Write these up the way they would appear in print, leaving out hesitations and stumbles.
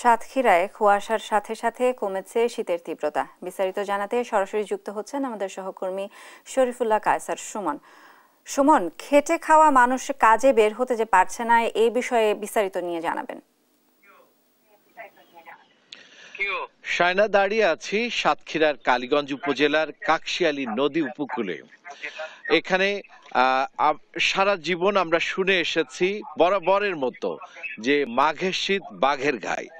সাতক্ষীরায় কুয়াশার সাথে সাথে কমেছে শীতের তীব্রতা। বিস্তারিত জানাতে সরাসরি যুক্ত হচ্ছেন আমাদের সহকর্মী শরীফুল্লাহ কায়সার সুমন। সুমন, খেটে খাওয়া মানুষ কাজে বের হতে যে পারছে না, এই বিষয়ে বিস্তারিত নিয়ে জানাবেন। শায়না, দাঁড়িয়ে আছি সাতক্ষীরার কালীগঞ্জ উপজেলার কাকশিয়ালী নদী উপকূলে। এখানে সারা জীবন আমরা শুনে এসেছি বরাবরের মতো যে মাঘের শীত বাঘের গায়ে,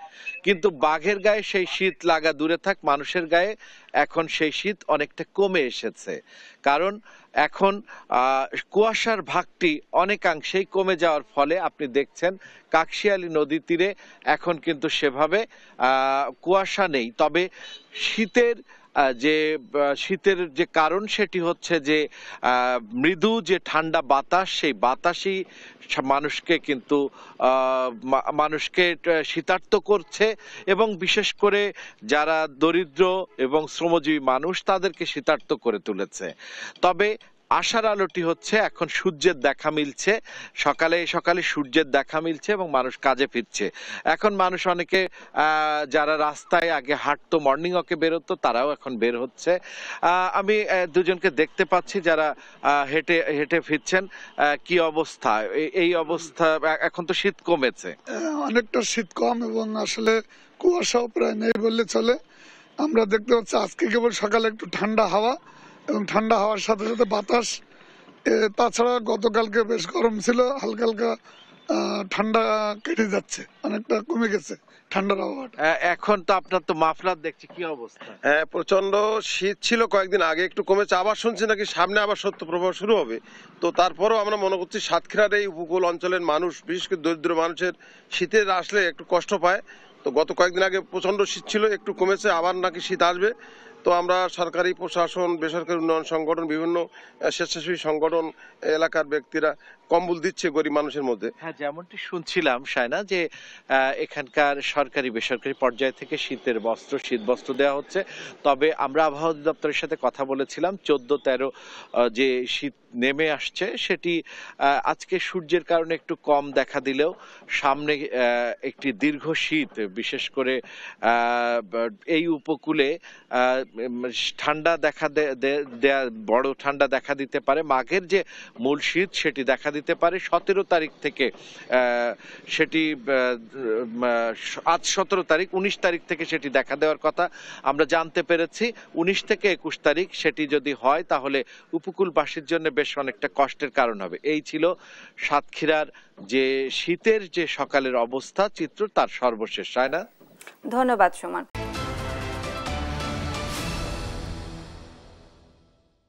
কিন্তু বাঘের গায়ে সেই শীত লাগা দূরে থাক, মানুষের গায়ে এখন সেই শীত অনেকটা কমে এসেছে। কারণ এখন কুয়াশার ভাগটি অনেকাংশেই কমে যাওয়ার ফলে আপনি দেখছেন কাকশিয়ালী নদীর তীরে এখন কিন্তু সেভাবে কুয়াশা নেই। তবে শীতের যে কারণ সেটি হচ্ছে যে মৃদু যে ঠান্ডা বাতাস, সেই বাতাসই মানুষকে শীতার্ত করছে, এবং বিশেষ করে যারা দরিদ্র এবং শ্রমজীবী মানুষ তাদেরকে শীতার্ত করে তুলেছে। তবে আশার আলোটি হচ্ছে এখন সূর্যের দেখা মিলছে, সকালে সকালে সূর্যের দেখা মিলছে এবং মানুষ কাজে ফিরছে। এখন মানুষ অনেকে যারা রাস্তায় আগে হাঁটতো, মর্নিং ওয়াকে বেরোতো, তারাও এখন বের হচ্ছে। আমি দুজনকে দেখতে পাচ্ছি যারা হেঁটে হেঁটে ফিরছেন। কি অবস্থা? এই অবস্থা, এখন তো শীত কমেছে, অনেকটা শীত কম এবং আসলে কুয়াশাও প্রায় নেই বললে চলে। আমরা দেখতে পাচ্ছি আজকে কেবল সকালে একটু ঠান্ডা হাওয়া, এবং ঠান্ডা হাওয়ার সাথে সাথে বাতাস। তাছাড়া গতকালকে বেশ গরম ছিল, হালকা হালকা ঠান্ডা কেটে যাচ্ছে, অনেকটা কমে গেছে ঠান্ডার আবহাওয়াটা। এখন তো আপনার তো মাফলার দেখছি, কি অবস্থা? হ্যাঁ, প্রচন্ড শীত ছিল কয়েকদিন আগে, একটু কমেছে, আবার শুনছি নাকি সামনে আবার শৈত্যপ্রবাহ শুরু হবে। তো তারপরেও আমরা মনে করছি সাতক্ষীরার এই উপকূল অঞ্চলের মানুষ, বিশেষ করে দরিদ্র মানুষের শীতের আসলে একটু কষ্ট পায়। তো গত কয়েকদিন আগে প্রচন্ড শীত ছিল, একটু কমেছে, আবার নাকি শীত আসবে। তো আমরা সরকারি প্রশাসন, বেসরকারি উন্নয়ন সংগঠন, বিভিন্ন স্বেচ্ছাসেবী সংগঠন, এলাকার ব্যক্তিরা কম্বল দিচ্ছে গরিব মানুষের মধ্যে। হ্যাঁ, যেমনটি শুনছিলাম শায়না, যে এখানকার সরকারি বেসরকারি পর্যায় থেকে শীত বস্ত্র দেওয়া হচ্ছে। তবে আমরা আবহাওয়া অধিদপ্তরের সাথে কথা বলেছিলাম, 14-13 যে শীত নেমে আসছে সেটি আজকে সূর্যের কারণে একটু কম দেখা দিলেও সামনে একটি দীর্ঘ শীত, বিশেষ করে এই উপকূলে ঠান্ডা বড় ঠান্ডা দেখা দিতে পারে। মাঘের যে মূল শীত সেটি দেখা দিতে পারে 17 তারিখ থেকে। সেটি আজ 17 তারিখ, 19 তারিখ থেকে সেটি দেখা দেওয়ার কথা আমরা জানতে পেরেছি। 19 থেকে 21 তারিখ সেটি যদি হয় তাহলে উপকূলবাসীর জন্য বেশ অনেকটা কষ্টের কারণ হবে। এই ছিল সাতক্ষীরার যে শীতের যে সকালের অবস্থা চিত্র, তার সর্বশেষ। হয় না? ধন্যবাদ সুমন।